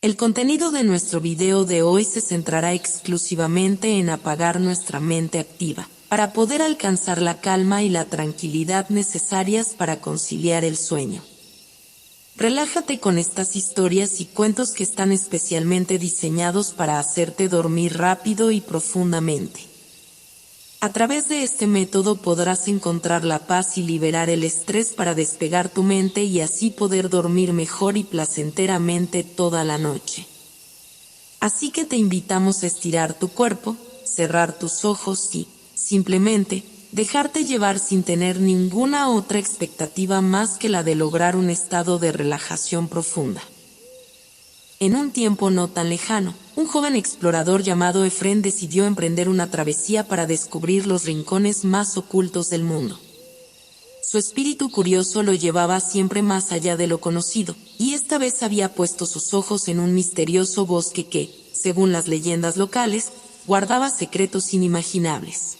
El contenido de nuestro video de hoy se centrará exclusivamente en apagar nuestra mente activa, para poder alcanzar la calma y la tranquilidad necesarias para conciliar el sueño. Relájate con estas historias y cuentos que están especialmente diseñados para hacerte dormir rápido y profundamente. A través de este método podrás encontrar la paz y liberar el estrés para despegar tu mente y así poder dormir mejor y placenteramente toda la noche. Así que te invitamos a estirar tu cuerpo, cerrar tus ojos y, simplemente, dejarte llevar sin tener ninguna otra expectativa más que la de lograr un estado de relajación profunda. En un tiempo no tan lejano, un joven explorador llamado Efrén decidió emprender una travesía para descubrir los rincones más ocultos del mundo. Su espíritu curioso lo llevaba siempre más allá de lo conocido, y esta vez había puesto sus ojos en un misterioso bosque que, según las leyendas locales, guardaba secretos inimaginables.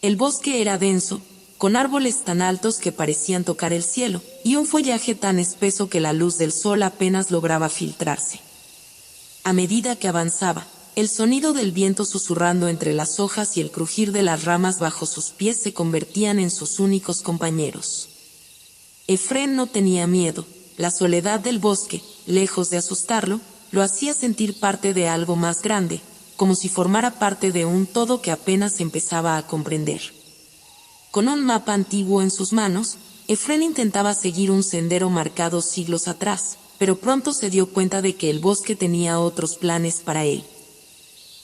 El bosque era denso, con árboles tan altos que parecían tocar el cielo, y un follaje tan espeso que la luz del sol apenas lograba filtrarse. A medida que avanzaba, el sonido del viento susurrando entre las hojas y el crujir de las ramas bajo sus pies se convertían en sus únicos compañeros. Efrén no tenía miedo, la soledad del bosque, lejos de asustarlo, lo hacía sentir parte de algo más grande, como si formara parte de un todo que apenas empezaba a comprender. Con un mapa antiguo en sus manos, Efrén intentaba seguir un sendero marcado siglos atrás, pero pronto se dio cuenta de que el bosque tenía otros planes para él.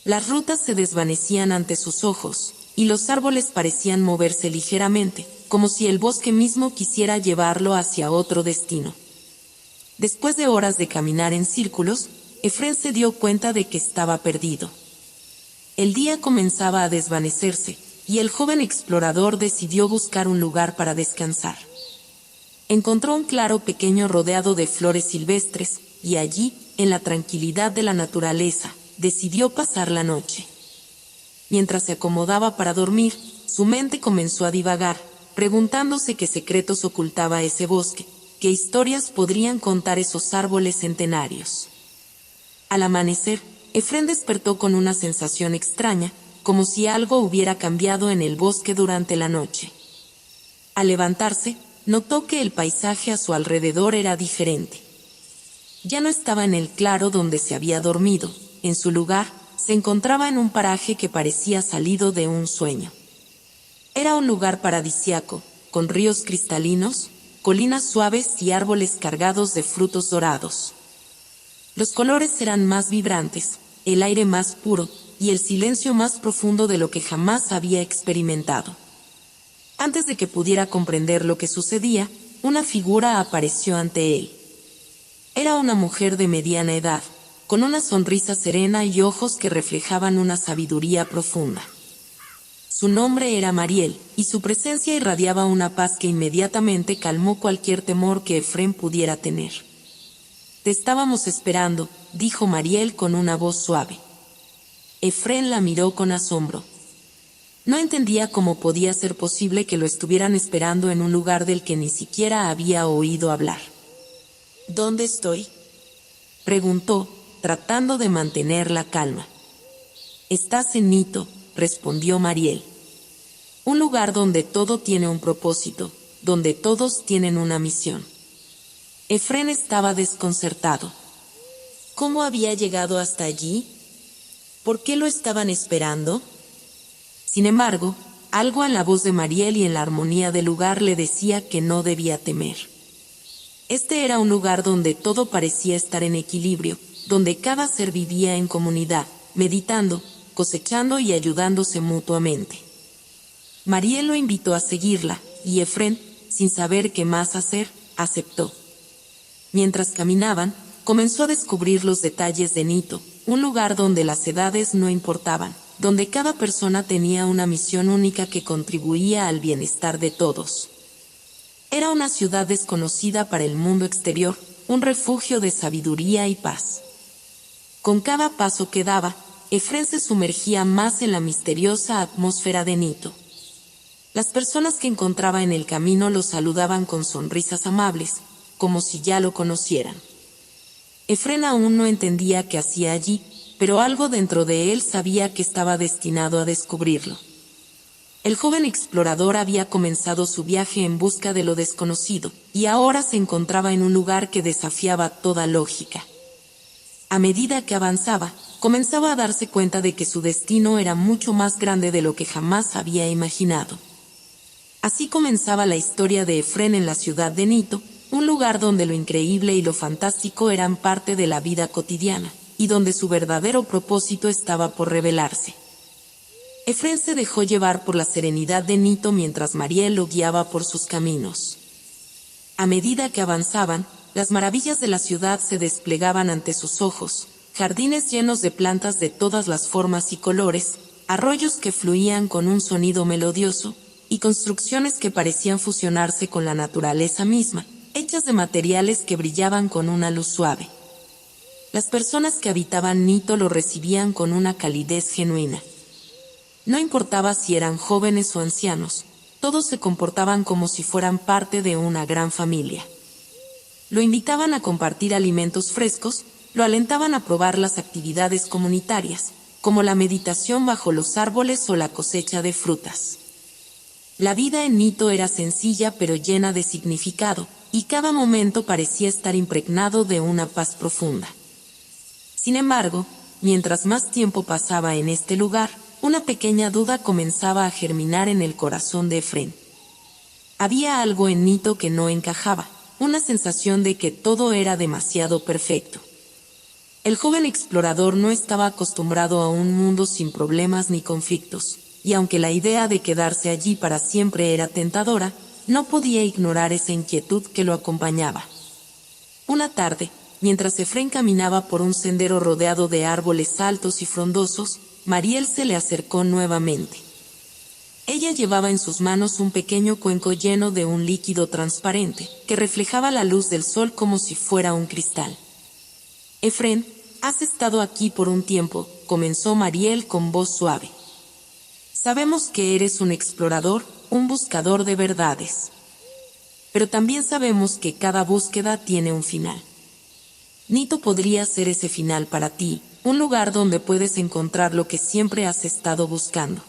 Las rutas se desvanecían ante sus ojos, y los árboles parecían moverse ligeramente, como si el bosque mismo quisiera llevarlo hacia otro destino. Después de horas de caminar en círculos, Efrén se dio cuenta de que estaba perdido. El día comenzaba a desvanecerse, y el joven explorador decidió buscar un lugar para descansar. Encontró un claro pequeño rodeado de flores silvestres, y allí, en la tranquilidad de la naturaleza, decidió pasar la noche. Mientras se acomodaba para dormir, su mente comenzó a divagar, preguntándose qué secretos ocultaba ese bosque, qué historias podrían contar esos árboles centenarios. Al amanecer, Efrén despertó con una sensación extraña, como si algo hubiera cambiado en el bosque durante la noche. Al levantarse, notó que el paisaje a su alrededor era diferente. Ya no estaba en el claro donde se había dormido, en su lugar, se encontraba en un paraje que parecía salido de un sueño. Era un lugar paradisíaco, con ríos cristalinos, colinas suaves y árboles cargados de frutos dorados. Los colores eran más vibrantes, el aire más puro, y el silencio más profundo de lo que jamás había experimentado. Antes de que pudiera comprender lo que sucedía, una figura apareció ante él. Era una mujer de mediana edad, con una sonrisa serena y ojos que reflejaban una sabiduría profunda. Su nombre era Mariel, y su presencia irradiaba una paz que inmediatamente calmó cualquier temor que Efrén pudiera tener. «Te estábamos esperando», dijo Mariel con una voz suave. Efrén la miró con asombro. No entendía cómo podía ser posible que lo estuvieran esperando en un lugar del que ni siquiera había oído hablar. «¿Dónde estoy?», preguntó, tratando de mantener la calma. «Estás en Nito», respondió Mariel. «Un lugar donde todo tiene un propósito, donde todos tienen una misión». Efrén estaba desconcertado. ¿Cómo había llegado hasta allí? ¿Por qué lo estaban esperando? Sin embargo, algo en la voz de Mariel y en la armonía del lugar le decía que no debía temer. Este era un lugar donde todo parecía estar en equilibrio, donde cada ser vivía en comunidad, meditando, cosechando y ayudándose mutuamente. Mariel lo invitó a seguirla, y Efrén, sin saber qué más hacer, aceptó. Mientras caminaban, comenzó a descubrir los detalles de Nito, un lugar donde las edades no importaban, donde cada persona tenía una misión única que contribuía al bienestar de todos. Era una ciudad desconocida para el mundo exterior, un refugio de sabiduría y paz. Con cada paso que daba, Efrén se sumergía más en la misteriosa atmósfera de Nito. Las personas que encontraba en el camino lo saludaban con sonrisas amables, como si ya lo conocieran. Efrén aún no entendía qué hacía allí, pero algo dentro de él sabía que estaba destinado a descubrirlo. El joven explorador había comenzado su viaje en busca de lo desconocido, y ahora se encontraba en un lugar que desafiaba toda lógica. A medida que avanzaba, comenzaba a darse cuenta de que su destino era mucho más grande de lo que jamás había imaginado. Así comenzaba la historia de Efrén en la ciudad de Nito, un lugar donde lo increíble y lo fantástico eran parte de la vida cotidiana, y donde su verdadero propósito estaba por revelarse. Efrén se dejó llevar por la serenidad de Nito mientras Mariel lo guiaba por sus caminos. A medida que avanzaban, las maravillas de la ciudad se desplegaban ante sus ojos, jardines llenos de plantas de todas las formas y colores, arroyos que fluían con un sonido melodioso, y construcciones que parecían fusionarse con la naturaleza misma, hechas de materiales que brillaban con una luz suave. Las personas que habitaban Nito lo recibían con una calidez genuina. No importaba si eran jóvenes o ancianos, todos se comportaban como si fueran parte de una gran familia. Lo invitaban a compartir alimentos frescos, lo alentaban a probar las actividades comunitarias, como la meditación bajo los árboles o la cosecha de frutas. La vida en Nito era sencilla pero llena de significado, y cada momento parecía estar impregnado de una paz profunda. Sin embargo, mientras más tiempo pasaba en este lugar, una pequeña duda comenzaba a germinar en el corazón de Efrén. Había algo en Nito que no encajaba, una sensación de que todo era demasiado perfecto. El joven explorador no estaba acostumbrado a un mundo sin problemas ni conflictos, y aunque la idea de quedarse allí para siempre era tentadora, no podía ignorar esa inquietud que lo acompañaba. Una tarde, mientras Efrén caminaba por un sendero rodeado de árboles altos y frondosos, Mariel se le acercó nuevamente. Ella llevaba en sus manos un pequeño cuenco lleno de un líquido transparente, que reflejaba la luz del sol como si fuera un cristal. «Efrén, has estado aquí por un tiempo», comenzó Mariel con voz suave. «Sabemos que eres un explorador, un buscador de verdades. Pero también sabemos que cada búsqueda tiene un final. Nito podría ser ese final para ti, un lugar donde puedes encontrar lo que siempre has estado buscando».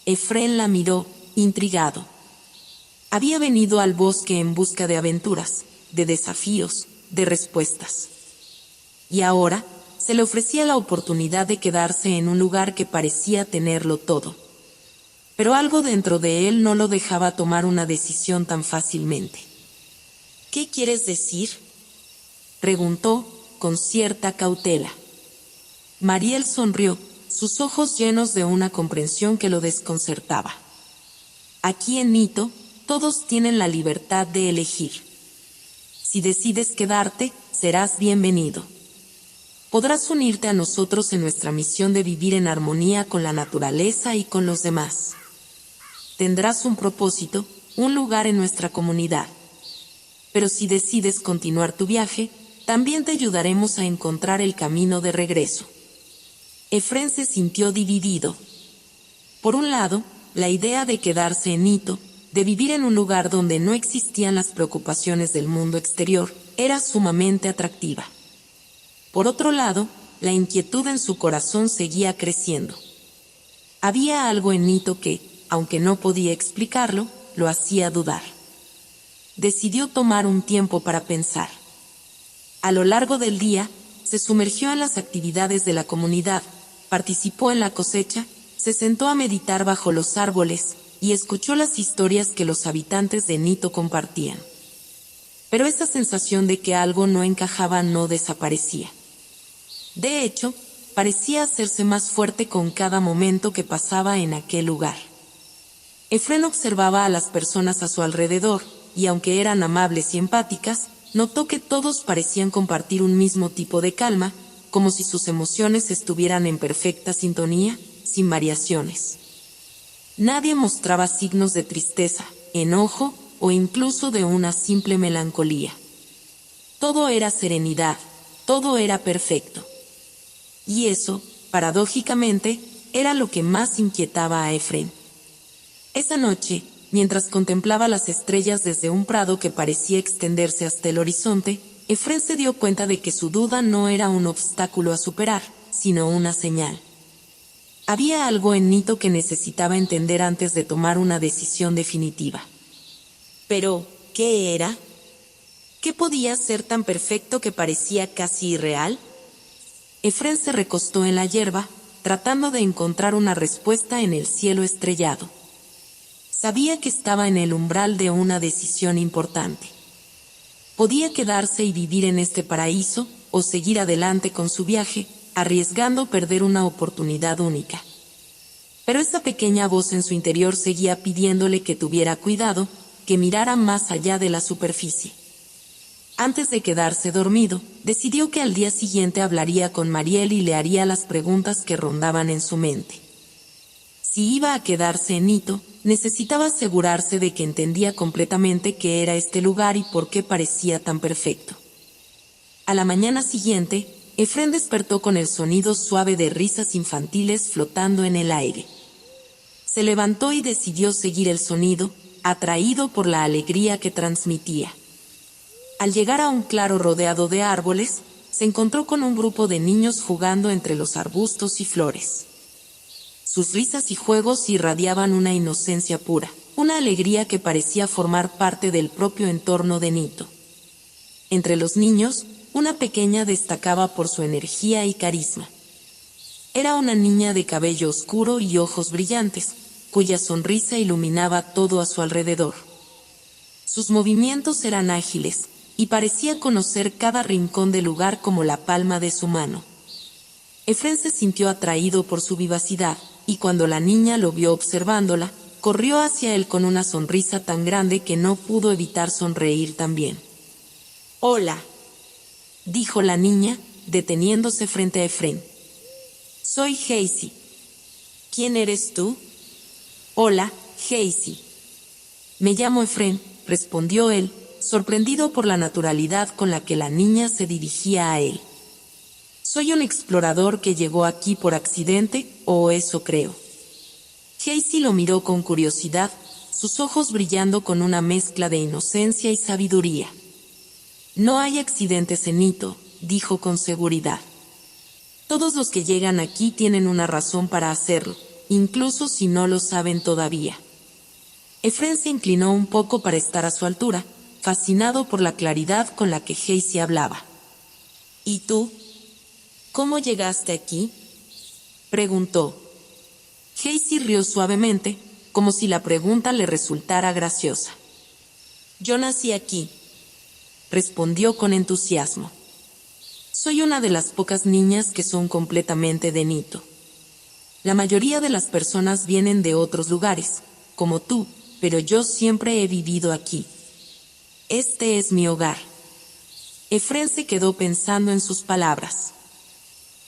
Efrén la miró, intrigado. Había venido al bosque en busca de aventuras, de desafíos, de respuestas. Y ahora, se le ofrecía la oportunidad de quedarse en un lugar que parecía tenerlo todo. Pero algo dentro de él no lo dejaba tomar una decisión tan fácilmente. «¿Qué quieres decir?», preguntó, con cierta cautela. Mariel sonrió, sus ojos llenos de una comprensión que lo desconcertaba. «Aquí en Nito, todos tienen la libertad de elegir. Si decides quedarte, serás bienvenido. Podrás unirte a nosotros en nuestra misión de vivir en armonía con la naturaleza y con los demás. Tendrás un propósito, un lugar en nuestra comunidad. Pero si decides continuar tu viaje, también te ayudaremos a encontrar el camino de regreso». Efrén se sintió dividido. Por un lado, la idea de quedarse en Nito, de vivir en un lugar donde no existían las preocupaciones del mundo exterior, era sumamente atractiva. Por otro lado, la inquietud en su corazón seguía creciendo. Había algo en Nito que, aunque no podía explicarlo, lo hacía dudar. Decidió tomar un tiempo para pensar. A lo largo del día, se sumergió en las actividades de la comunidad, participó en la cosecha, se sentó a meditar bajo los árboles y escuchó las historias que los habitantes de Nito compartían. Pero esa sensación de que algo no encajaba no desaparecía. De hecho, parecía hacerse más fuerte con cada momento que pasaba en aquel lugar. Efrén observaba a las personas a su alrededor, y aunque eran amables y empáticas, notó que todos parecían compartir un mismo tipo de calma, como si sus emociones estuvieran en perfecta sintonía, sin variaciones. Nadie mostraba signos de tristeza, enojo o incluso de una simple melancolía. Todo era serenidad, todo era perfecto. Y eso, paradójicamente, era lo que más inquietaba a Efrén. Esa noche, mientras contemplaba las estrellas desde un prado que parecía extenderse hasta el horizonte, Efren se dio cuenta de que su duda no era un obstáculo a superar, sino una señal. Había algo en Nito que necesitaba entender antes de tomar una decisión definitiva. Pero, ¿qué era? ¿Qué podía ser tan perfecto que parecía casi irreal? Efren se recostó en la hierba, tratando de encontrar una respuesta en el cielo estrellado. Sabía que estaba en el umbral de una decisión importante. Podía quedarse y vivir en este paraíso, o seguir adelante con su viaje, arriesgando perder una oportunidad única. Pero esa pequeña voz en su interior seguía pidiéndole que tuviera cuidado, que mirara más allá de la superficie. Antes de quedarse dormido, decidió que al día siguiente hablaría con Mariel y le haría las preguntas que rondaban en su mente. Si iba a quedarse en Nito, necesitaba asegurarse de que entendía completamente qué era este lugar y por qué parecía tan perfecto. A la mañana siguiente, Efren despertó con el sonido suave de risas infantiles flotando en el aire. Se levantó y decidió seguir el sonido, atraído por la alegría que transmitía. Al llegar a un claro rodeado de árboles, se encontró con un grupo de niños jugando entre los arbustos y flores. Sus risas y juegos irradiaban una inocencia pura, una alegría que parecía formar parte del propio entorno de Nito. Entre los niños, una pequeña destacaba por su energía y carisma. Era una niña de cabello oscuro y ojos brillantes, cuya sonrisa iluminaba todo a su alrededor. Sus movimientos eran ágiles, y parecía conocer cada rincón del lugar como la palma de su mano. Efren se sintió atraído por su vivacidad, y cuando la niña lo vio observándola, corrió hacia él con una sonrisa tan grande que no pudo evitar sonreír también. «Hola», dijo la niña, deteniéndose frente a Efren. «Soy Hazy». «¿Quién eres tú?» «Hola, Hazy». «Me llamo Efren», respondió él, sorprendido por la naturalidad con la que la niña se dirigía a él. «Soy un explorador que llegó aquí por accidente, o eso creo». Hazy lo miró con curiosidad, sus ojos brillando con una mezcla de inocencia y sabiduría. «No hay accidentes en Nito», dijo con seguridad. «Todos los que llegan aquí tienen una razón para hacerlo, incluso si no lo saben todavía». Efren se inclinó un poco para estar a su altura, fascinado por la claridad con la que Hazy hablaba. «¿Y tú? ¿Cómo llegaste aquí?», preguntó. Hazy rió suavemente, como si la pregunta le resultara graciosa. «Yo nací aquí», respondió con entusiasmo. «Soy una de las pocas niñas que son completamente de Nito. La mayoría de las personas vienen de otros lugares, como tú, pero yo siempre he vivido aquí. Este es mi hogar». Efren se quedó pensando en sus palabras.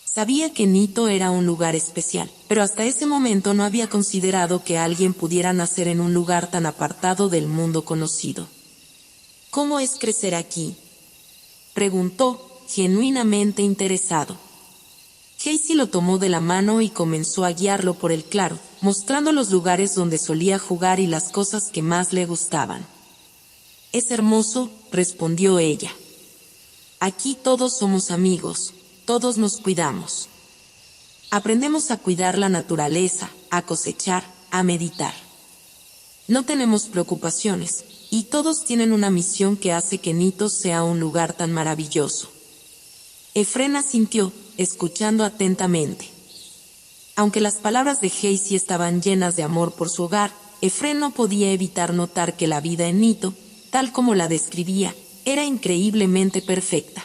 Sabía que Nito era un lugar especial, pero hasta ese momento no había considerado que alguien pudiera nacer en un lugar tan apartado del mundo conocido. «¿Cómo es crecer aquí?», preguntó, genuinamente interesado. Hazy lo tomó de la mano y comenzó a guiarlo por el claro, mostrando los lugares donde solía jugar y las cosas que más le gustaban. «Es hermoso», respondió ella. «Aquí todos somos amigos, todos nos cuidamos. Aprendemos a cuidar la naturaleza, a cosechar, a meditar. No tenemos preocupaciones, y todos tienen una misión que hace que Nito sea un lugar tan maravilloso». Efren asintió, escuchando atentamente. Aunque las palabras de Hazy estaban llenas de amor por su hogar, Efren no podía evitar notar que la vida en Nito, tal como la describía, era increíblemente perfecta.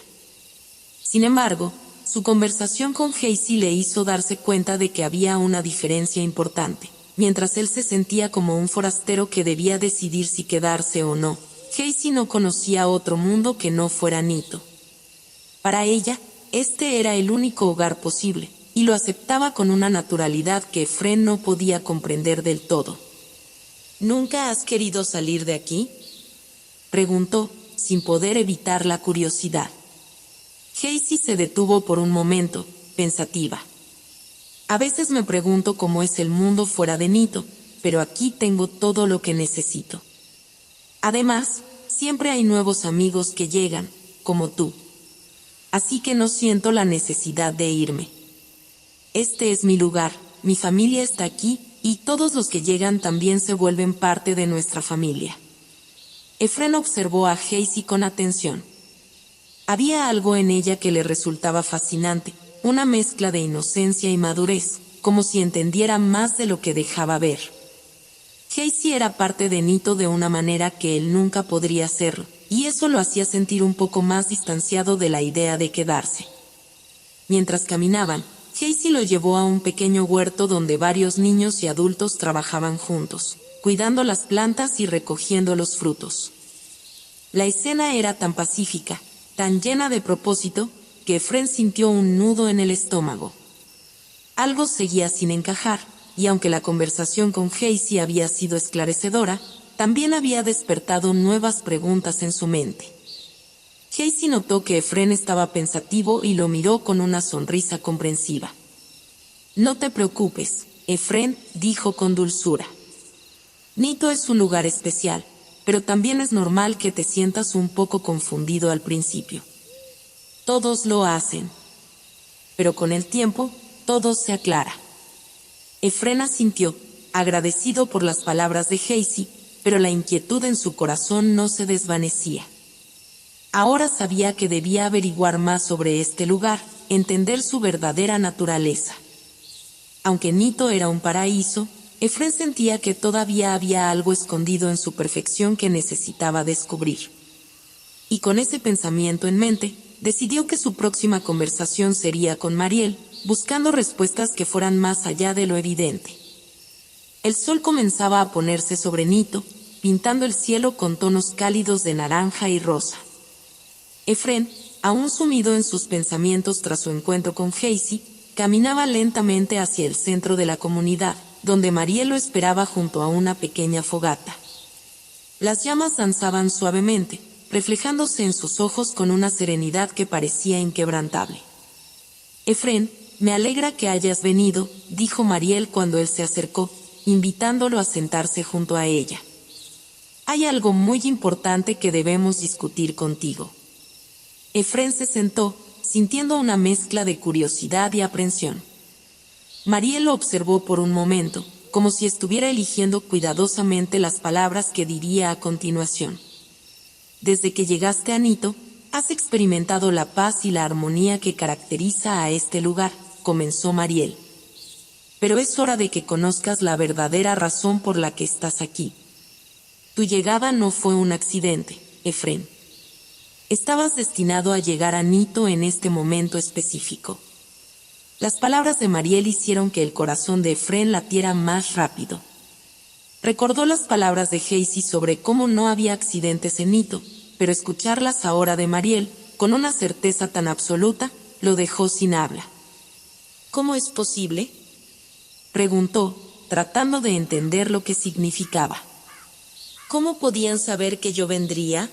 Sin embargo, su conversación con Hazy le hizo darse cuenta de que había una diferencia importante. Mientras él se sentía como un forastero que debía decidir si quedarse o no, Hazy no conocía otro mundo que no fuera Nito. Para ella, este era el único hogar posible, y lo aceptaba con una naturalidad que Efren no podía comprender del todo. «¿Nunca has querido salir de aquí?», preguntó, sin poder evitar la curiosidad. Hazy se detuvo por un momento, pensativa. «A veces me pregunto cómo es el mundo fuera de Nito, pero aquí tengo todo lo que necesito. Además, siempre hay nuevos amigos que llegan, como tú. Así que no siento la necesidad de irme. Este es mi lugar, mi familia está aquí, y todos los que llegan también se vuelven parte de nuestra familia. Efrén observó a Hazy con atención. Había algo en ella que le resultaba fascinante, una mezcla de inocencia y madurez, como si entendiera más de lo que dejaba ver. Hazy era parte de Nito de una manera que él nunca podría hacerlo, y eso lo hacía sentir un poco más distanciado de la idea de quedarse. Mientras caminaban, Hazy lo llevó a un pequeño huerto donde varios niños y adultos trabajaban juntos, cuidando las plantas y recogiendo los frutos. La escena era tan pacífica, tan llena de propósito, que Efrén sintió un nudo en el estómago. Algo seguía sin encajar, y aunque la conversación con Hazy había sido esclarecedora, también había despertado nuevas preguntas en su mente. Hazy notó que Efrén estaba pensativo y lo miró con una sonrisa comprensiva. «No te preocupes, Efrén», dijo con dulzura. «Nito es un lugar especial, pero también es normal que te sientas un poco confundido al principio. Todos lo hacen. Pero con el tiempo, todo se aclara». Efrén asintió, agradecido por las palabras de Hazy, pero la inquietud en su corazón no se desvanecía. Ahora sabía que debía averiguar más sobre este lugar, entender su verdadera naturaleza. Aunque Nito era un paraíso, Efrén sentía que todavía había algo escondido en su perfección que necesitaba descubrir. Y con ese pensamiento en mente, decidió que su próxima conversación sería con Mariel, buscando respuestas que fueran más allá de lo evidente. El sol comenzaba a ponerse sobre Nito, pintando el cielo con tonos cálidos de naranja y rosa. Efrén, aún sumido en sus pensamientos tras su encuentro con Hazy, caminaba lentamente hacia el centro de la comunidad, donde Mariel lo esperaba junto a una pequeña fogata. Las llamas danzaban suavemente, reflejándose en sus ojos con una serenidad que parecía inquebrantable. «Efrén, me alegra que hayas venido», dijo Mariel cuando él se acercó, invitándolo a sentarse junto a ella. «Hay algo muy importante que debemos discutir contigo». Efrén se sentó, sintiendo una mezcla de curiosidad y aprensión. Mariel lo observó por un momento, como si estuviera eligiendo cuidadosamente las palabras que diría a continuación. «Desde que llegaste a Nito, has experimentado la paz y la armonía que caracteriza a este lugar», comenzó Mariel. «Pero es hora de que conozcas la verdadera razón por la que estás aquí. Tu llegada no fue un accidente, Efrén. Estabas destinado a llegar a Nito en este momento específico». Las palabras de Mariel hicieron que el corazón de Efrén latiera más rápido. Recordó las palabras de Hazy sobre cómo no había accidentes en Nito, pero escucharlas ahora de Mariel, con una certeza tan absoluta, lo dejó sin habla. «¿Cómo es posible?», preguntó, tratando de entender lo que significaba. «¿Cómo podían saber que yo vendría?».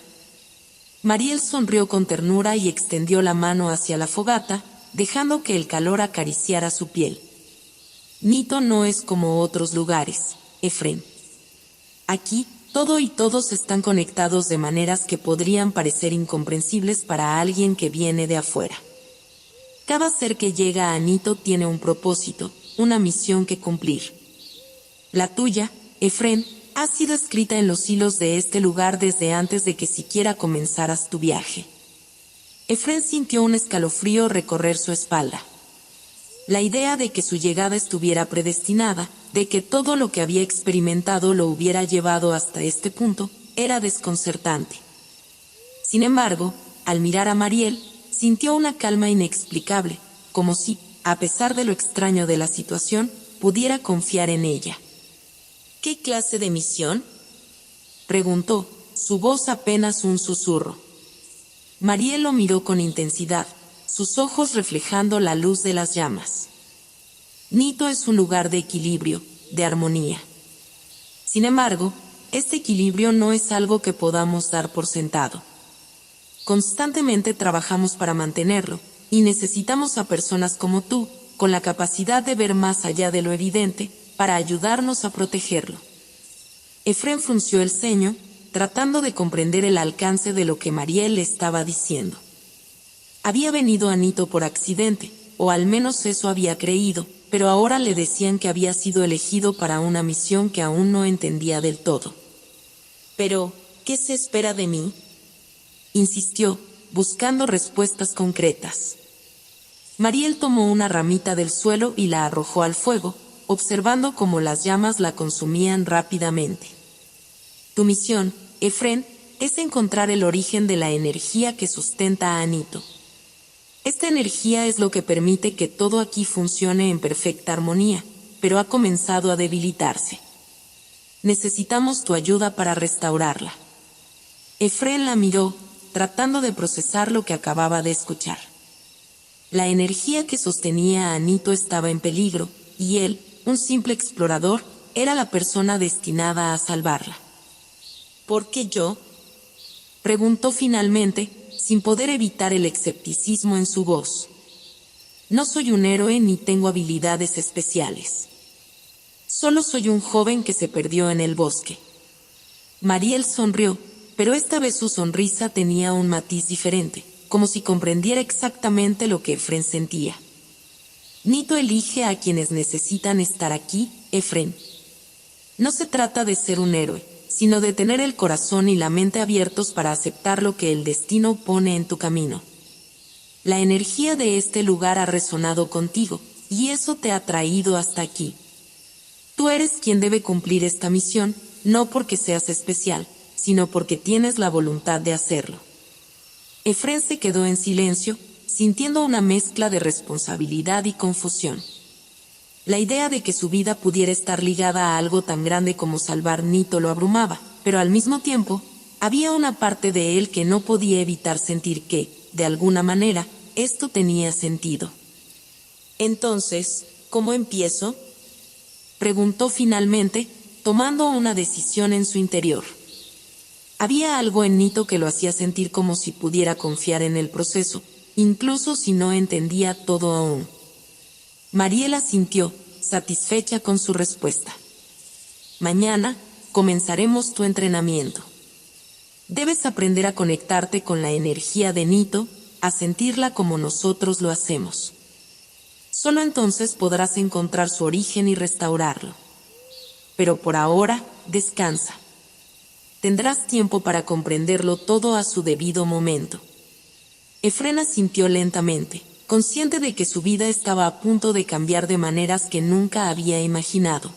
Mariel sonrió con ternura y extendió la mano hacia la fogata, dejando que el calor acariciara su piel. «Nito no es como otros lugares, Efrén. Aquí, todo y todos están conectados de maneras que podrían parecer incomprensibles para alguien que viene de afuera. Cada ser que llega a Nito tiene un propósito, una misión que cumplir. La tuya, Efrén, ha sido escrita en los hilos de este lugar desde antes de que siquiera comenzaras tu viaje». Efrén sintió un escalofrío recorrer su espalda. La idea de que su llegada estuviera predestinada, de que todo lo que había experimentado lo hubiera llevado hasta este punto, era desconcertante. Sin embargo, al mirar a Mariel, sintió una calma inexplicable, como si, a pesar de lo extraño de la situación, pudiera confiar en ella. «¿Qué clase de misión?», preguntó, su voz apenas un susurro. Mariel lo miró con intensidad, sus ojos reflejando la luz de las llamas. «Nito es un lugar de equilibrio, de armonía. Sin embargo, este equilibrio no es algo que podamos dar por sentado. Constantemente trabajamos para mantenerlo, y necesitamos a personas como tú, con la capacidad de ver más allá de lo evidente, para ayudarnos a protegerlo». Efrén frunció el ceño, tratando de comprender el alcance de lo que Mariel le estaba diciendo. Había venido a Nito por accidente, o al menos eso había creído, pero ahora le decían que había sido elegido para una misión que aún no entendía del todo. Pero, ¿qué se espera de mí?, insistió, buscando respuestas concretas. Mariel tomó una ramita del suelo y la arrojó al fuego, observando cómo las llamas la consumían rápidamente. Tu misión, Efrén, es encontrar el origen de la energía que sustenta a Nito. Esta energía es lo que permite que todo aquí funcione en perfecta armonía, pero ha comenzado a debilitarse. Necesitamos tu ayuda para restaurarla. Efrén la miró, tratando de procesar lo que acababa de escuchar. La energía que sostenía a Nito estaba en peligro, y él, un simple explorador, era la persona destinada a salvarla. ¿Por qué yo?, preguntó finalmente, sin poder evitar el escepticismo en su voz. No soy un héroe ni tengo habilidades especiales. Solo soy un joven que se perdió en el bosque. Mariel sonrió, pero esta vez su sonrisa tenía un matiz diferente, como si comprendiera exactamente lo que Efrén sentía. Nito elige a quienes necesitan estar aquí, Efrén. No se trata de ser un héroe, sino de tener el corazón y la mente abiertos para aceptar lo que el destino pone en tu camino. La energía de este lugar ha resonado contigo, y eso te ha traído hasta aquí. Tú eres quien debe cumplir esta misión, no porque seas especial, sino porque tienes la voluntad de hacerlo. Efrén se quedó en silencio, sintiendo una mezcla de responsabilidad y confusión. La idea de que su vida pudiera estar ligada a algo tan grande como salvar Nito lo abrumaba, pero al mismo tiempo, había una parte de él que no podía evitar sentir que, de alguna manera, esto tenía sentido. Entonces, ¿cómo empiezo?, preguntó finalmente, tomando una decisión en su interior. Había algo en Nito que lo hacía sentir como si pudiera confiar en el proceso, incluso si no entendía todo aún. Mariel asintió, satisfecha con su respuesta. Mañana, comenzaremos tu entrenamiento. Debes aprender a conectarte con la energía de Nito, a sentirla como nosotros lo hacemos. Solo entonces podrás encontrar su origen y restaurarlo. Pero por ahora, descansa. Tendrás tiempo para comprenderlo todo a su debido momento. Efrén asintió lentamente, consciente de que su vida estaba a punto de cambiar de maneras que nunca había imaginado.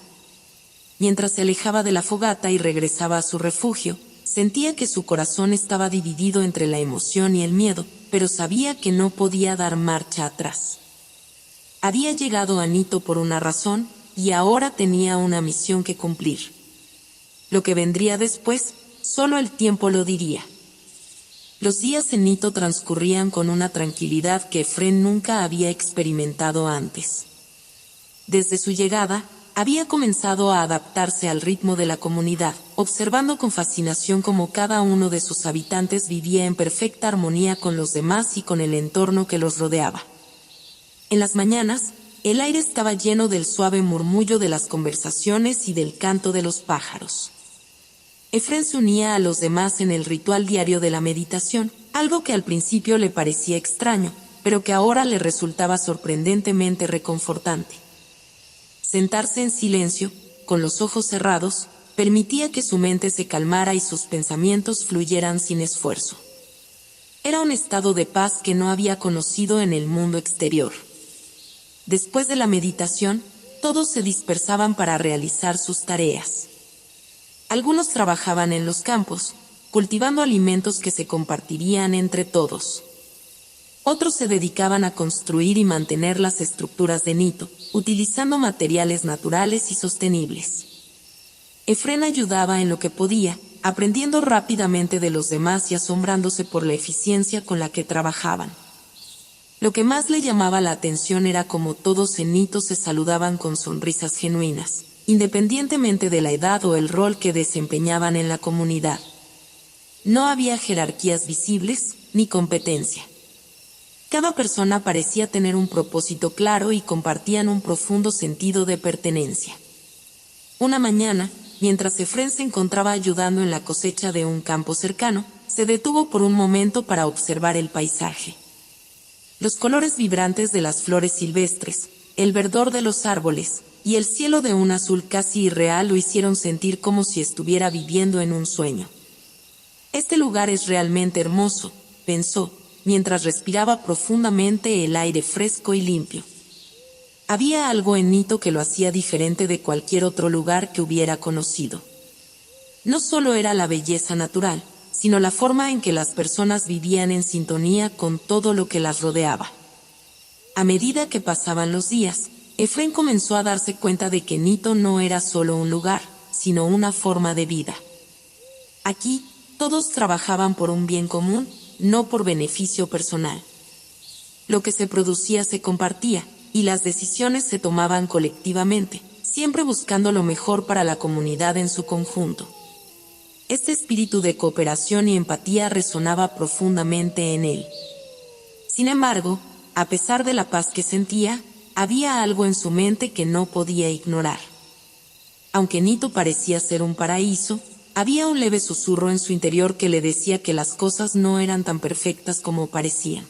Mientras se alejaba de la fogata y regresaba a su refugio, sentía que su corazón estaba dividido entre la emoción y el miedo, pero sabía que no podía dar marcha atrás. Había llegado a Nito por una razón, y ahora tenía una misión que cumplir. Lo que vendría después, solo el tiempo lo diría. Los días en Nito transcurrían con una tranquilidad que Efrén nunca había experimentado antes. Desde su llegada, había comenzado a adaptarse al ritmo de la comunidad, observando con fascinación cómo cada uno de sus habitantes vivía en perfecta armonía con los demás y con el entorno que los rodeaba. En las mañanas, el aire estaba lleno del suave murmullo de las conversaciones y del canto de los pájaros. Efrén se unía a los demás en el ritual diario de la meditación, algo que al principio le parecía extraño, pero que ahora le resultaba sorprendentemente reconfortante. Sentarse en silencio, con los ojos cerrados, permitía que su mente se calmara y sus pensamientos fluyeran sin esfuerzo. Era un estado de paz que no había conocido en el mundo exterior. Después de la meditación, todos se dispersaban para realizar sus tareas. Algunos trabajaban en los campos, cultivando alimentos que se compartirían entre todos. Otros se dedicaban a construir y mantener las estructuras de Nito, utilizando materiales naturales y sostenibles. Efrén ayudaba en lo que podía, aprendiendo rápidamente de los demás y asombrándose por la eficiencia con la que trabajaban. Lo que más le llamaba la atención era cómo todos en Nito se saludaban con sonrisas genuinas, independientemente de la edad o el rol que desempeñaban en la comunidad. No había jerarquías visibles, ni competencia. Cada persona parecía tener un propósito claro y compartían un profundo sentido de pertenencia. Una mañana, mientras Efrén se encontraba ayudando en la cosecha de un campo cercano, se detuvo por un momento para observar el paisaje. Los colores vibrantes de las flores silvestres, el verdor de los árboles, y el cielo de un azul casi irreal lo hicieron sentir como si estuviera viviendo en un sueño. Este lugar es realmente hermoso, pensó, mientras respiraba profundamente el aire fresco y limpio. Había algo en Nito que lo hacía diferente de cualquier otro lugar que hubiera conocido. No solo era la belleza natural, sino la forma en que las personas vivían en sintonía con todo lo que las rodeaba. A medida que pasaban los días, Efrén comenzó a darse cuenta de que Nito no era solo un lugar, sino una forma de vida. Aquí, todos trabajaban por un bien común, no por beneficio personal. Lo que se producía se compartía, y las decisiones se tomaban colectivamente, siempre buscando lo mejor para la comunidad en su conjunto. Este espíritu de cooperación y empatía resonaba profundamente en él. Sin embargo, a pesar de la paz que sentía, había algo en su mente que no podía ignorar. Aunque Nito parecía ser un paraíso, había un leve susurro en su interior que le decía que las cosas no eran tan perfectas como parecían.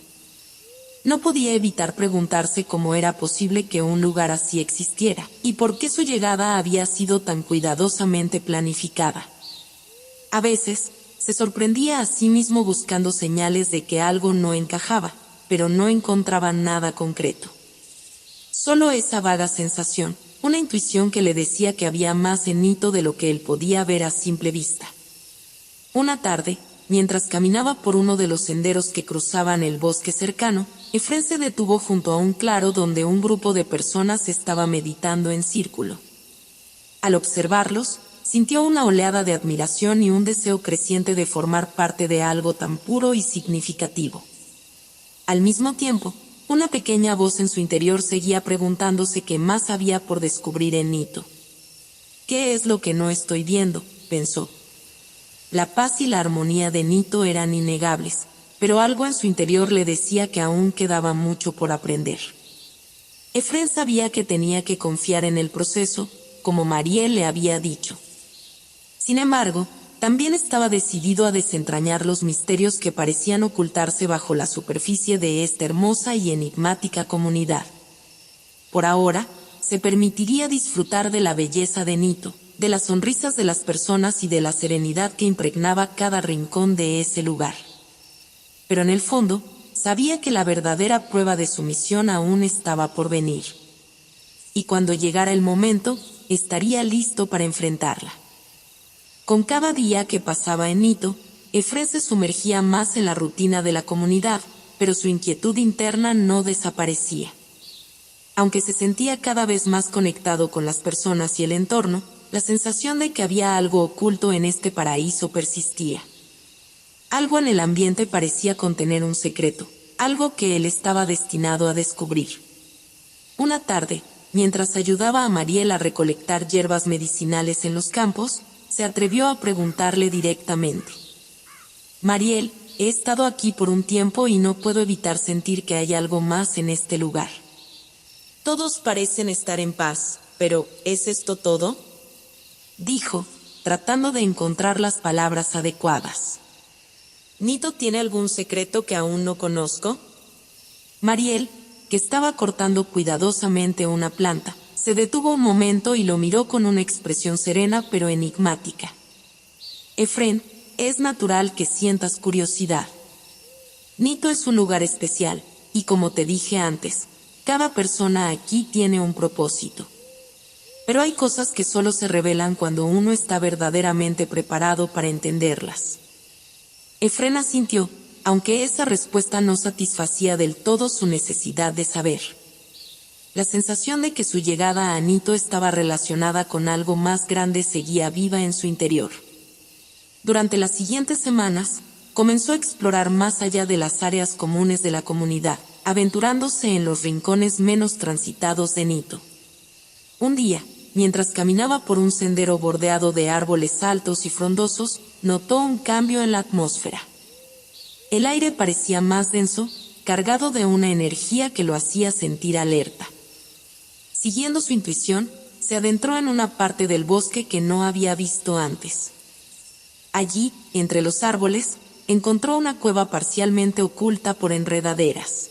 No podía evitar preguntarse cómo era posible que un lugar así existiera, y por qué su llegada había sido tan cuidadosamente planificada. A veces, se sorprendía a sí mismo buscando señales de que algo no encajaba, pero no encontraba nada concreto. Solo esa vaga sensación, una intuición que le decía que había más en Nito de lo que él podía ver a simple vista. Una tarde, mientras caminaba por uno de los senderos que cruzaban el bosque cercano, Efrén se detuvo junto a un claro donde un grupo de personas estaba meditando en círculo. Al observarlos, sintió una oleada de admiración y un deseo creciente de formar parte de algo tan puro y significativo. Al mismo tiempo, una pequeña voz en su interior seguía preguntándose qué más había por descubrir en Nito. ¿Qué es lo que no estoy viendo?, pensó. La paz y la armonía de Nito eran innegables, pero algo en su interior le decía que aún quedaba mucho por aprender. Efrén sabía que tenía que confiar en el proceso, como Mariel le había dicho. Sin embargo, también estaba decidido a desentrañar los misterios que parecían ocultarse bajo la superficie de esta hermosa y enigmática comunidad. Por ahora, se permitiría disfrutar de la belleza de Nito, de las sonrisas de las personas y de la serenidad que impregnaba cada rincón de ese lugar. Pero en el fondo, sabía que la verdadera prueba de su misión aún estaba por venir. Y cuando llegara el momento, estaría listo para enfrentarla. Con cada día que pasaba en Nito, Efrén se sumergía más en la rutina de la comunidad, pero su inquietud interna no desaparecía. Aunque se sentía cada vez más conectado con las personas y el entorno, la sensación de que había algo oculto en este paraíso persistía. Algo en el ambiente parecía contener un secreto, algo que él estaba destinado a descubrir. Una tarde, mientras ayudaba a Mariel a recolectar hierbas medicinales en los campos, se atrevió a preguntarle directamente. Mariel, he estado aquí por un tiempo y no puedo evitar sentir que hay algo más en este lugar. Todos parecen estar en paz, pero ¿es esto todo?, dijo, tratando de encontrar las palabras adecuadas. ¿Nito tiene algún secreto que aún no conozco? Mariel, que estaba cortando cuidadosamente una planta, se detuvo un momento y lo miró con una expresión serena pero enigmática. Efrén, es natural que sientas curiosidad. Nito es un lugar especial, y como te dije antes, cada persona aquí tiene un propósito. Pero hay cosas que solo se revelan cuando uno está verdaderamente preparado para entenderlas. Efrén asintió, aunque esa respuesta no satisfacía del todo su necesidad de saber. La sensación de que su llegada a Nito estaba relacionada con algo más grande seguía viva en su interior. Durante las siguientes semanas, comenzó a explorar más allá de las áreas comunes de la comunidad, aventurándose en los rincones menos transitados de Nito. Un día, mientras caminaba por un sendero bordeado de árboles altos y frondosos, notó un cambio en la atmósfera. El aire parecía más denso, cargado de una energía que lo hacía sentir alerta. Siguiendo su intuición, se adentró en una parte del bosque que no había visto antes. Allí, entre los árboles, encontró una cueva parcialmente oculta por enredaderas.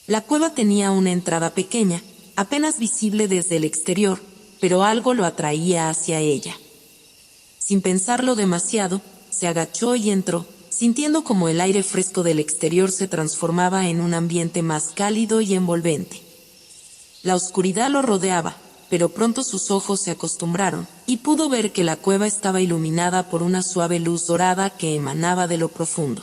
La cueva tenía una entrada pequeña, apenas visible desde el exterior, pero algo lo atraía hacia ella. Sin pensarlo demasiado, se agachó y entró, sintiendo como el aire fresco del exterior se transformaba en un ambiente más cálido y envolvente. La oscuridad lo rodeaba, pero pronto sus ojos se acostumbraron, y pudo ver que la cueva estaba iluminada por una suave luz dorada que emanaba de lo profundo.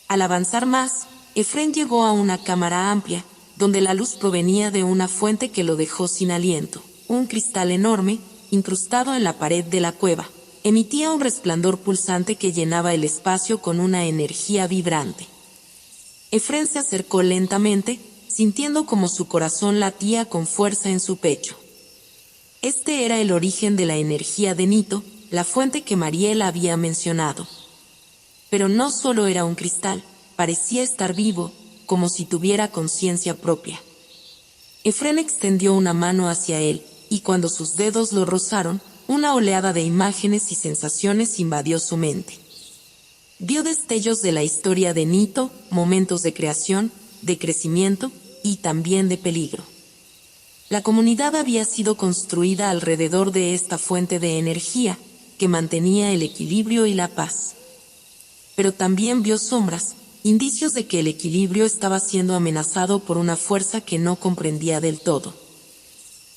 Al avanzar más, Efrén llegó a una cámara amplia, donde la luz provenía de una fuente que lo dejó sin aliento. Un cristal enorme, incrustado en la pared de la cueva, emitía un resplandor pulsante que llenaba el espacio con una energía vibrante. Efrén se acercó lentamente, sintiendo como su corazón latía con fuerza en su pecho. Este era el origen de la energía de Nito, la fuente que Mariel había mencionado. Pero no solo era un cristal, parecía estar vivo, como si tuviera conciencia propia. Efrén extendió una mano hacia él, y cuando sus dedos lo rozaron, una oleada de imágenes y sensaciones invadió su mente. Vio destellos de la historia de Nito, momentos de creación, de crecimiento y también de peligro. La comunidad había sido construida alrededor de esta fuente de energía, que mantenía el equilibrio y la paz. Pero también vio sombras, indicios de que el equilibrio estaba siendo amenazado por una fuerza que no comprendía del todo.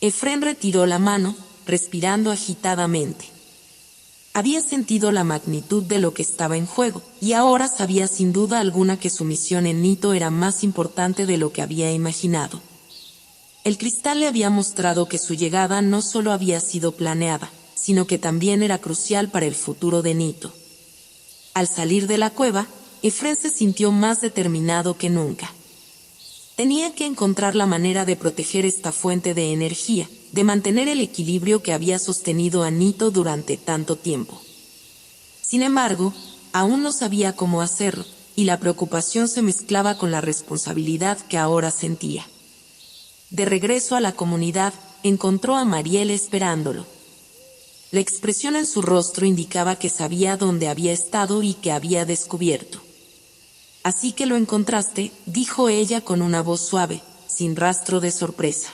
Efrén retiró la mano, respirando agitadamente. Había sentido la magnitud de lo que estaba en juego, y ahora sabía sin duda alguna que su misión en Nito era más importante de lo que había imaginado. El cristal le había mostrado que su llegada no solo había sido planeada, sino que también era crucial para el futuro de Nito. Al salir de la cueva, Efrén se sintió más determinado que nunca. Tenía que encontrar la manera de proteger esta fuente de energía, de mantener el equilibrio que había sostenido a Nito durante tanto tiempo. Sin embargo, aún no sabía cómo hacerlo, y la preocupación se mezclaba con la responsabilidad que ahora sentía. De regreso a la comunidad, encontró a Mariel esperándolo. La expresión en su rostro indicaba que sabía dónde había estado y qué había descubierto. «Así que lo encontraste», dijo ella con una voz suave, sin rastro de sorpresa.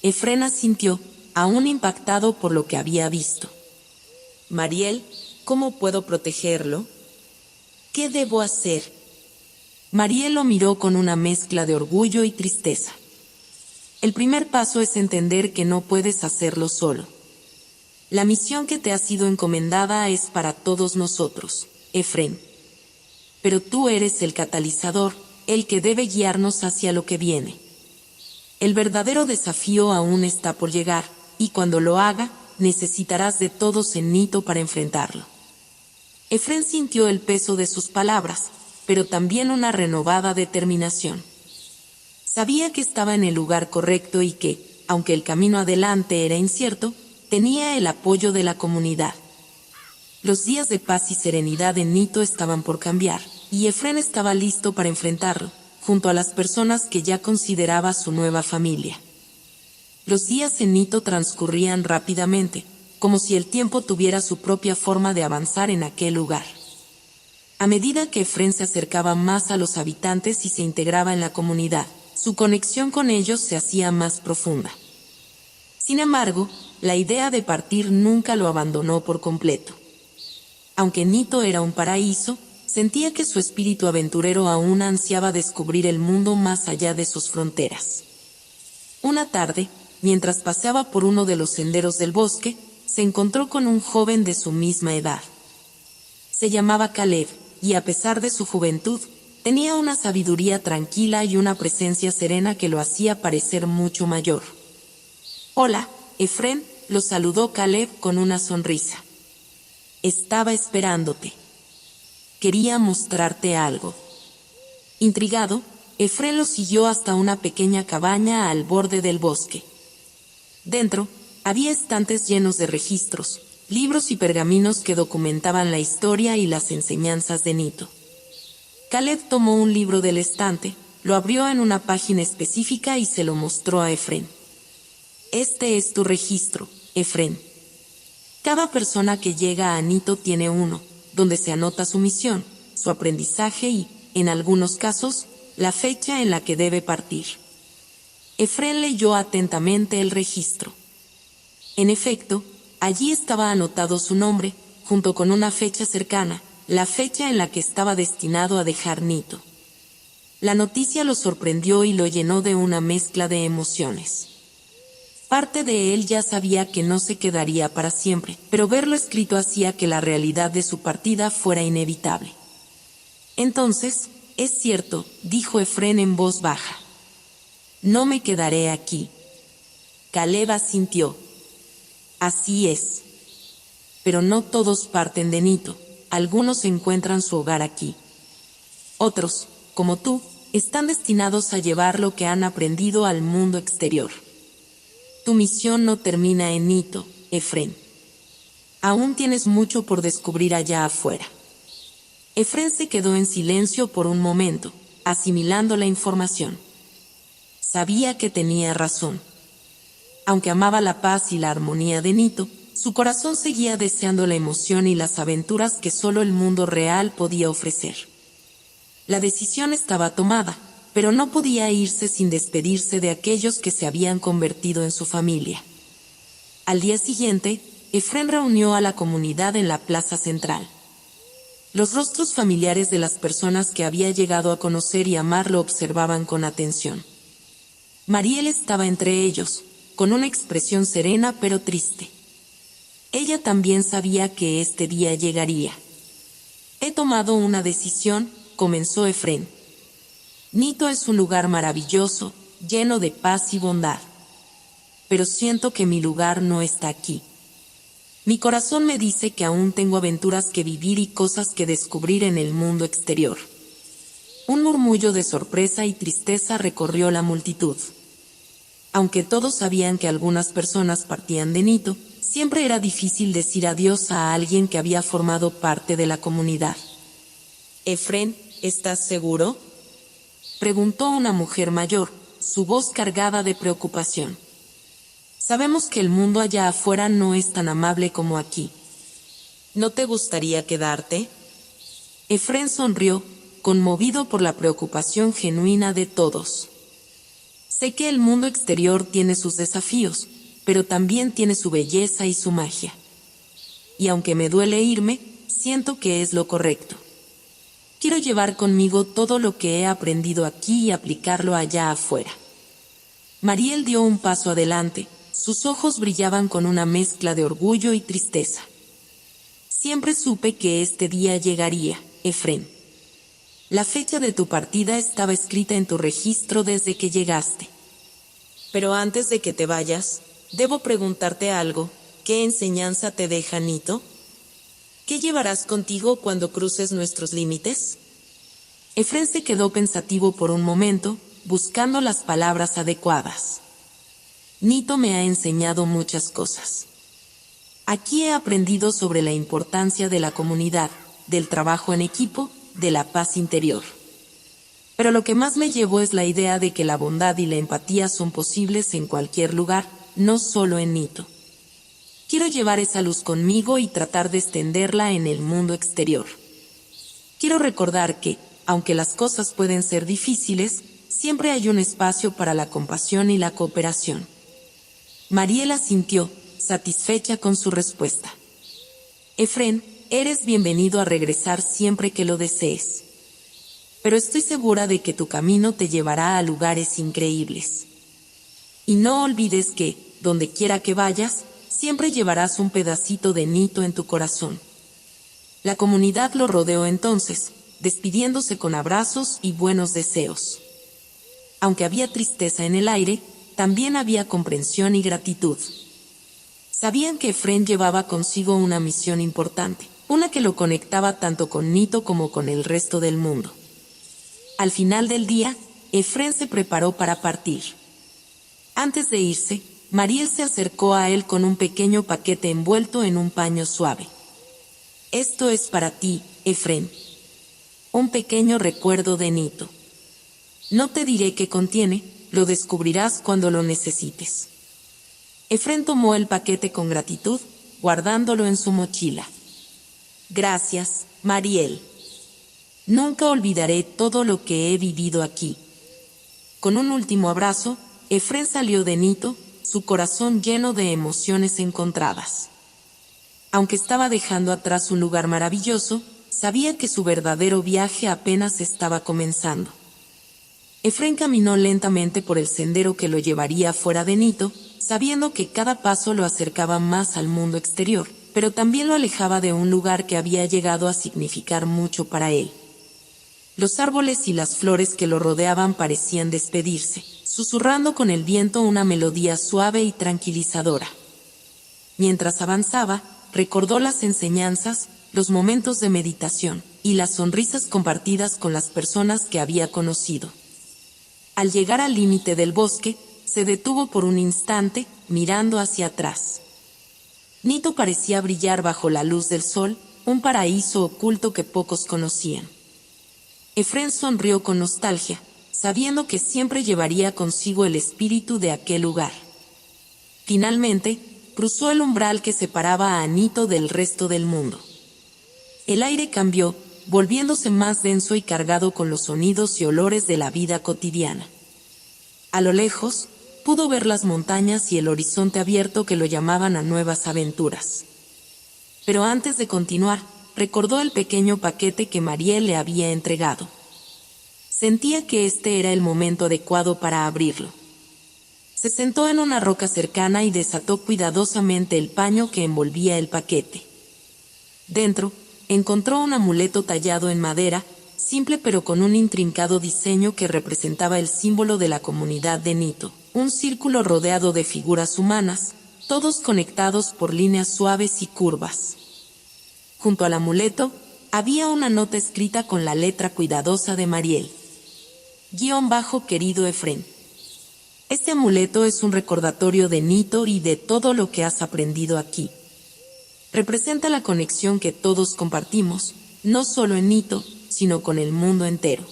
Efrén asintió, aún impactado por lo que había visto. «Mariel, ¿cómo puedo protegerlo? ¿Qué debo hacer?» Mariel lo miró con una mezcla de orgullo y tristeza. «El primer paso es entender que no puedes hacerlo solo. La misión que te ha sido encomendada es para todos nosotros, Efrén. Pero tú eres el catalizador, el que debe guiarnos hacia lo que viene. El verdadero desafío aún está por llegar, y cuando lo haga, necesitarás de todos en Nito para enfrentarlo». Efrén sintió el peso de sus palabras, pero también una renovada determinación. Sabía que estaba en el lugar correcto y que, aunque el camino adelante era incierto, tenía el apoyo de la comunidad. Los días de paz y serenidad en Nito estaban por cambiar, y Efrén estaba listo para enfrentarlo, junto a las personas que ya consideraba su nueva familia. Los días en Nito transcurrían rápidamente, como si el tiempo tuviera su propia forma de avanzar en aquel lugar. A medida que Efrén se acercaba más a los habitantes y se integraba en la comunidad, su conexión con ellos se hacía más profunda. Sin embargo, la idea de partir nunca lo abandonó por completo. Aunque Nito era un paraíso, sentía que su espíritu aventurero aún ansiaba descubrir el mundo más allá de sus fronteras. Una tarde, mientras paseaba por uno de los senderos del bosque, se encontró con un joven de su misma edad. Se llamaba Caleb, y a pesar de su juventud, tenía una sabiduría tranquila y una presencia serena que lo hacía parecer mucho mayor. «Hola, Efrén», lo saludó Caleb con una sonrisa. «Estaba esperándote. Quería mostrarte algo». Intrigado, Efrén lo siguió hasta una pequeña cabaña al borde del bosque. Dentro, había estantes llenos de registros, libros y pergaminos que documentaban la historia y las enseñanzas de Nito. Caleb tomó un libro del estante, lo abrió en una página específica y se lo mostró a Efrén. «Este es tu registro, Efrén. Cada persona que llega a Nito tiene uno, donde se anota su misión, su aprendizaje y, en algunos casos, la fecha en la que debe partir. Efrén leyó atentamente el registro. En efecto, allí estaba anotado su nombre, junto con una fecha cercana, la fecha en la que estaba destinado a dejar Nito. La noticia lo sorprendió y lo llenó de una mezcla de emociones. Parte de él ya sabía que no se quedaría para siempre, pero verlo escrito hacía que la realidad de su partida fuera inevitable. Entonces, es cierto, dijo Efrén en voz baja. No me quedaré aquí. Caleb asintió. Así es. Pero no todos parten de Nito, algunos encuentran su hogar aquí. Otros, como tú, están destinados a llevar lo que han aprendido al mundo exterior. Tu misión no termina en Nito, Efrén. Aún tienes mucho por descubrir allá afuera. Efrén se quedó en silencio por un momento, asimilando la información. Sabía que tenía razón. Aunque amaba la paz y la armonía de Nito, su corazón seguía deseando la emoción y las aventuras que solo el mundo real podía ofrecer. La decisión estaba tomada, pero no podía irse sin despedirse de aquellos que se habían convertido en su familia. Al día siguiente, Efrén reunió a la comunidad en la plaza central. Los rostros familiares de las personas que había llegado a conocer y amar lo observaban con atención. Mariel estaba entre ellos, con una expresión serena pero triste. Ella también sabía que este día llegaría. He tomado una decisión, comenzó Efrén. Nito es un lugar maravilloso, lleno de paz y bondad. Pero siento que mi lugar no está aquí. Mi corazón me dice que aún tengo aventuras que vivir y cosas que descubrir en el mundo exterior. Un murmullo de sorpresa y tristeza recorrió la multitud. Aunque todos sabían que algunas personas partían de Nito, siempre era difícil decir adiós a alguien que había formado parte de la comunidad. Efrén, ¿estás seguro?, preguntó una mujer mayor, su voz cargada de preocupación. Sabemos que el mundo allá afuera no es tan amable como aquí. ¿No te gustaría quedarte? Efrén sonrió, conmovido por la preocupación genuina de todos. Sé que el mundo exterior tiene sus desafíos, pero también tiene su belleza y su magia. Y aunque me duele irme, siento que es lo correcto. Quiero llevar conmigo todo lo que he aprendido aquí y aplicarlo allá afuera. Mariel dio un paso adelante, sus ojos brillaban con una mezcla de orgullo y tristeza. Siempre supe que este día llegaría, Efrén. La fecha de tu partida estaba escrita en tu registro desde que llegaste. Pero antes de que te vayas, debo preguntarte algo. ¿Qué enseñanza te deja Nito? ¿Qué llevarás contigo cuando cruces nuestros límites? Efrén se quedó pensativo por un momento, buscando las palabras adecuadas. Nito me ha enseñado muchas cosas. Aquí he aprendido sobre la importancia de la comunidad, del trabajo en equipo, de la paz interior. Pero lo que más me llevó es la idea de que la bondad y la empatía son posibles en cualquier lugar, no solo en Nito. Quiero llevar esa luz conmigo y tratar de extenderla en el mundo exterior. Quiero recordar que, aunque las cosas pueden ser difíciles, siempre hay un espacio para la compasión y la cooperación. Mariel asintió, satisfecha con su respuesta. Efrén, eres bienvenido a regresar siempre que lo desees. Pero estoy segura de que tu camino te llevará a lugares increíbles. Y no olvides que, donde quiera que vayas, siempre llevarás un pedacito de Nito en tu corazón. La comunidad lo rodeó entonces, despidiéndose con abrazos y buenos deseos. Aunque había tristeza en el aire, también había comprensión y gratitud. Sabían que Efrén llevaba consigo una misión importante, una que lo conectaba tanto con Nito como con el resto del mundo. Al final del día, Efrén se preparó para partir. Antes de irse, Mariel se acercó a él con un pequeño paquete envuelto en un paño suave. Esto es para ti, Efrén. Un pequeño recuerdo de Nito. No te diré qué contiene, lo descubrirás cuando lo necesites. Efrén tomó el paquete con gratitud, guardándolo en su mochila. Gracias, Mariel. Nunca olvidaré todo lo que he vivido aquí. Con un último abrazo, Efrén salió de Nito, su corazón lleno de emociones encontradas. Aunque estaba dejando atrás un lugar maravilloso, sabía que su verdadero viaje apenas estaba comenzando. Efrén caminó lentamente por el sendero que lo llevaría fuera de Nito, sabiendo que cada paso lo acercaba más al mundo exterior, pero también lo alejaba de un lugar que había llegado a significar mucho para él. Los árboles y las flores que lo rodeaban parecían despedirse, susurrando con el viento una melodía suave y tranquilizadora. Mientras avanzaba, recordó las enseñanzas, los momentos de meditación, y las sonrisas compartidas con las personas que había conocido. Al llegar al límite del bosque, se detuvo por un instante, mirando hacia atrás. Nito parecía brillar bajo la luz del sol, un paraíso oculto que pocos conocían. Efrén sonrió con nostalgia, sabiendo que siempre llevaría consigo el espíritu de aquel lugar. Finalmente, cruzó el umbral que separaba a Nito del resto del mundo. El aire cambió, volviéndose más denso y cargado con los sonidos y olores de la vida cotidiana. A lo lejos, pudo ver las montañas y el horizonte abierto que lo llamaban a nuevas aventuras. Pero antes de continuar, recordó el pequeño paquete que Mariel le había entregado. Sentía que este era el momento adecuado para abrirlo. Se sentó en una roca cercana y desató cuidadosamente el paño que envolvía el paquete. Dentro, encontró un amuleto tallado en madera, simple pero con un intrincado diseño que representaba el símbolo de la comunidad de Nito, un círculo rodeado de figuras humanas, todos conectados por líneas suaves y curvas. Junto al amuleto, había una nota escrita con la letra cuidadosa de Mariel. _querido Efrén. Este amuleto es un recordatorio de Nito y de todo lo que has aprendido aquí. Representa la conexión que todos compartimos, no solo en Nito, sino con el mundo entero.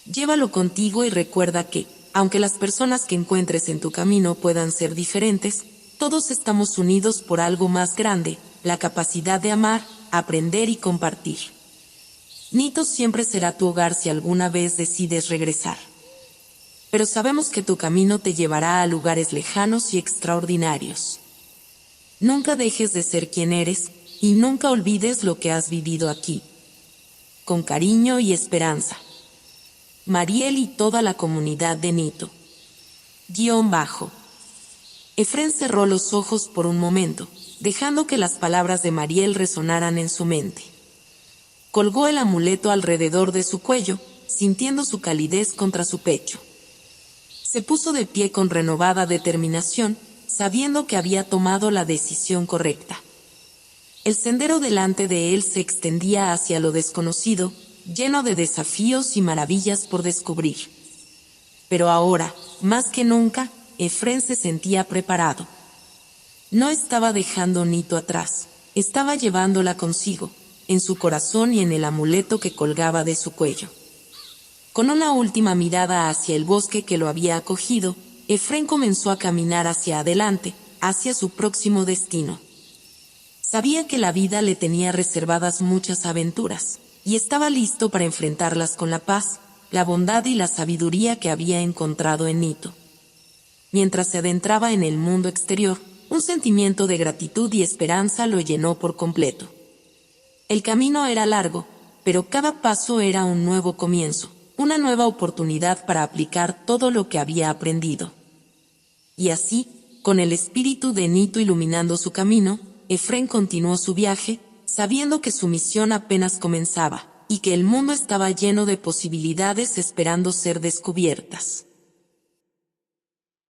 Llévalo contigo y recuerda que, aunque las personas que encuentres en tu camino puedan ser diferentes, todos estamos unidos por algo más grande, la capacidad de amar, aprender y compartir. Nito siempre será tu hogar si alguna vez decides regresar. Pero sabemos que tu camino te llevará a lugares lejanos y extraordinarios. Nunca dejes de ser quien eres, y nunca olvides lo que has vivido aquí. Con cariño y esperanza. Mariel y toda la comunidad de Nito. Efrén cerró los ojos por un momento, dejando que las palabras de Mariel resonaran en su mente. Colgó el amuleto alrededor de su cuello, sintiendo su calidez contra su pecho. Se puso de pie con renovada determinación, sabiendo que había tomado la decisión correcta. El sendero delante de él se extendía hacia lo desconocido, lleno de desafíos y maravillas por descubrir. Pero ahora, más que nunca, Efrén se sentía preparado. No estaba dejando Nito atrás, estaba llevándola consigo, en su corazón y en el amuleto que colgaba de su cuello. Con una última mirada hacia el bosque que lo había acogido, Efrén comenzó a caminar hacia adelante, hacia su próximo destino. Sabía que la vida le tenía reservadas muchas aventuras, y estaba listo para enfrentarlas con la paz, la bondad y la sabiduría que había encontrado en Nito. Mientras se adentraba en el mundo exterior, un sentimiento de gratitud y esperanza lo llenó por completo. El camino era largo, pero cada paso era un nuevo comienzo, una nueva oportunidad para aplicar todo lo que había aprendido. Y así, con el espíritu de Nito iluminando su camino, Efrén continuó su viaje, sabiendo que su misión apenas comenzaba, y que el mundo estaba lleno de posibilidades esperando ser descubiertas.